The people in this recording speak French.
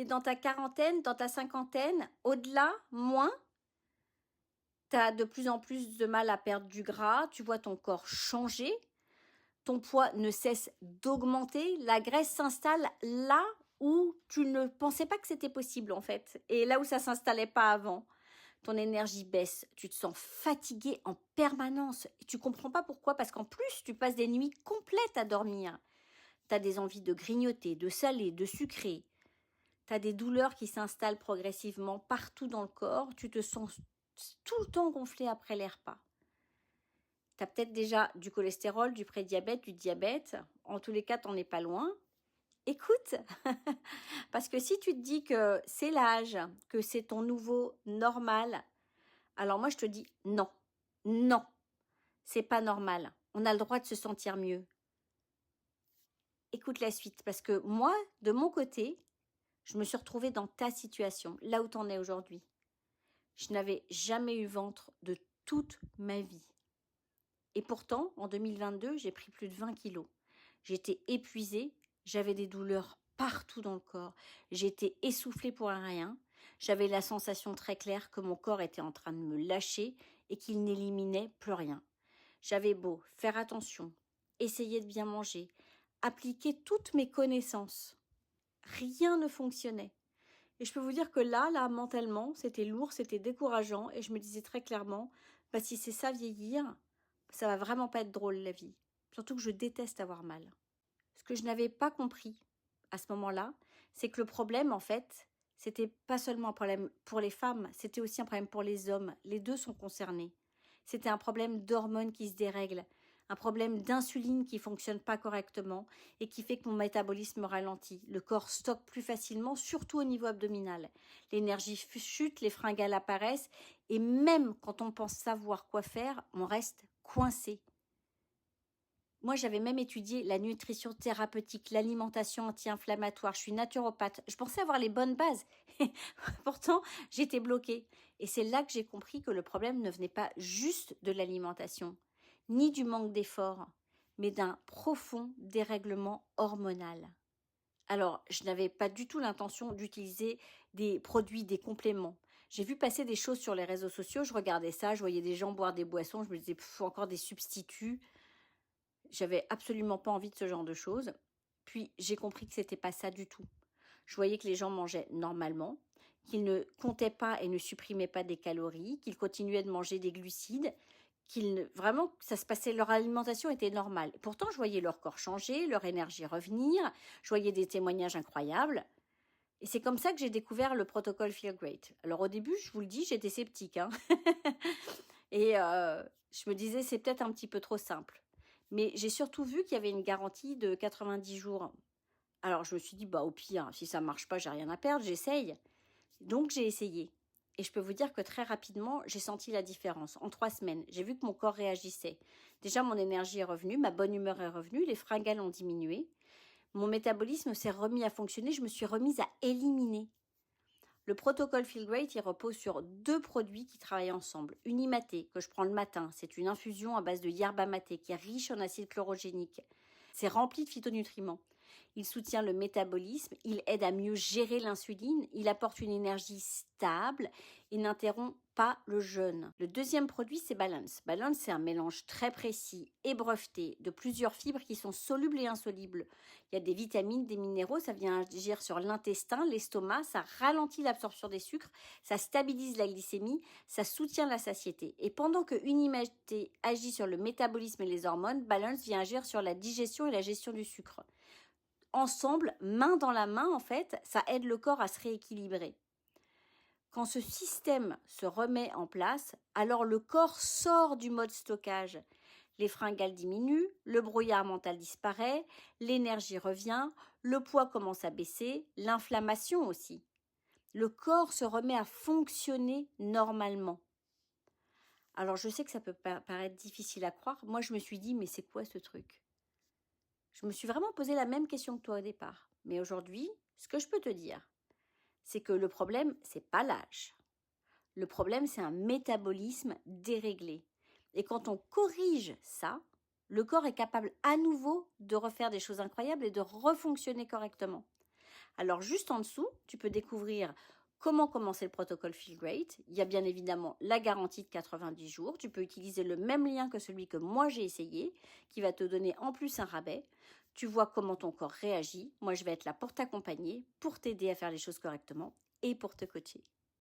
Tu es dans ta quarantaine, dans ta cinquantaine, au-delà, moins. Tu as de plus en plus de mal à perdre du gras, tu vois ton corps changer, ton poids ne cesse d'augmenter, la graisse s'installe là où tu ne pensais pas que c'était possible en fait, et là où ça s'installait pas avant. Ton énergie baisse, tu te sens fatigué en permanence, et tu comprends pas pourquoi, parce qu'en plus tu passes des nuits complètes à dormir. Tu as des envies de grignoter, de saler, de sucrer. Tu as des douleurs qui s'installent progressivement partout dans le corps, tu te sens tout le temps gonflé après les repas. Tu as peut-être déjà du cholestérol, du prédiabète, du diabète. En tous les cas, tu n'en es pas loin. Écoute, parce que si tu te dis que c'est l'âge, que c'est ton nouveau normal, alors moi je te dis non, non, c'est pas normal. On a le droit de se sentir mieux. Écoute la suite, parce que moi, de mon côté, je me suis retrouvée dans ta situation, là où tu en es aujourd'hui. Je n'avais jamais eu ventre de toute ma vie. Et pourtant, en 2022, j'ai pris plus de 20 kilos. J'étais épuisée, j'avais des douleurs partout dans le corps, j'étais essoufflée pour un rien, j'avais la sensation très claire que mon corps était en train de me lâcher et qu'il n'éliminait plus rien. J'avais beau faire attention, essayer de bien manger, appliquer toutes mes connaissances. Rien ne fonctionnait. Et je peux vous dire que là, mentalement, c'était lourd, c'était décourageant, et je me disais très clairement, si c'est ça vieillir, ça va vraiment pas être drôle la vie. Surtout que je déteste avoir mal. Ce que je n'avais pas compris à ce moment-là, c'est que le problème, en fait, c'était pas seulement un problème pour les femmes, c'était aussi un problème pour les hommes. Les deux sont concernés. C'était un problème d'hormones qui se dérèglent, un problème d'insuline qui fonctionne pas correctement et qui fait que mon métabolisme ralentit. Le corps stocke plus facilement, surtout au niveau abdominal. L'énergie chute, les fringales apparaissent et même quand on pense savoir quoi faire, on reste coincé. Moi, j'avais même étudié la nutrition thérapeutique, l'alimentation anti-inflammatoire. Je suis naturopathe. Je pensais avoir les bonnes bases. Pourtant, j'étais bloquée. Et c'est là que j'ai compris que le problème ne venait pas juste de l'alimentation, ni du manque d'efforts, mais d'un profond dérèglement hormonal. Alors, je n'avais pas du tout l'intention d'utiliser des produits, des compléments. J'ai vu passer des choses sur les réseaux sociaux, je regardais ça, je voyais des gens boire des boissons, je me disais, encore des substituts. J'avais absolument pas envie de ce genre de choses. Puis j'ai compris que c'était pas ça du tout. Je voyais que les gens mangeaient normalement, qu'ils ne comptaient pas et ne supprimaient pas des calories, qu'ils continuaient de manger des glucides, vraiment, ça se passait, leur alimentation était normale. Pourtant, je voyais leur corps changer, leur énergie revenir, je voyais des témoignages incroyables. Et c'est comme ça que j'ai découvert le protocole Feel Great. Alors au début, je vous le dis, j'étais sceptique. Et je me disais, c'est peut-être un petit peu trop simple. Mais j'ai surtout vu qu'il y avait une garantie de 90 jours. Alors je me suis dit, au pire, si ça ne marche pas, j'ai rien à perdre, j'essaye. Donc j'ai essayé. Et je peux vous dire que très rapidement, j'ai senti la différence. En 3 semaines, j'ai vu que mon corps réagissait. Déjà, mon énergie est revenue, ma bonne humeur est revenue, les fringales ont diminué. Mon métabolisme s'est remis à fonctionner, je me suis remise à éliminer. Le protocole Feel Great, il repose sur 2 produits qui travaillent ensemble. Une Imaté, que je prends le matin. C'est une infusion à base de yerba maté qui est riche en acide chlorogénique. C'est rempli de phytonutriments. Il soutient le métabolisme, il aide à mieux gérer l'insuline, il apporte une énergie stable et n'interrompt pas le jeûne. Le deuxième produit, c'est Balance. Balance, c'est un mélange très précis et breveté de plusieurs fibres qui sont solubles et insolubles. Il y a des vitamines, des minéraux, ça vient agir sur l'intestin, l'estomac, ça ralentit l'absorption des sucres, ça stabilise la glycémie, ça soutient la satiété. Et pendant que Unimaté agit sur le métabolisme et les hormones, Balance vient agir sur la digestion et la gestion du sucre. Ensemble, main dans la main, en fait, ça aide le corps à se rééquilibrer. Quand ce système se remet en place, alors le corps sort du mode stockage. Les fringales diminuent, le brouillard mental disparaît, l'énergie revient, le poids commence à baisser, l'inflammation aussi. Le corps se remet à fonctionner normalement. Alors je sais que ça peut paraître difficile à croire. Moi je me suis dit, mais c'est quoi ce truc ? Je me suis vraiment posé la même question que toi au départ. Mais aujourd'hui, ce que je peux te dire, c'est que le problème, c'est pas l'âge. Le problème, c'est un métabolisme déréglé. Et quand on corrige ça, le corps est capable à nouveau de refaire des choses incroyables et de refonctionner correctement. Alors juste en dessous, tu peux découvrir comment commencer le protocole Feel Great. Il y a bien évidemment la garantie de 90 jours. Tu peux utiliser le même lien que celui que moi j'ai essayé, qui va te donner en plus un rabais. Tu vois comment ton corps réagit. Moi, je vais être là pour t'accompagner, pour t'aider à faire les choses correctement et pour te coacher.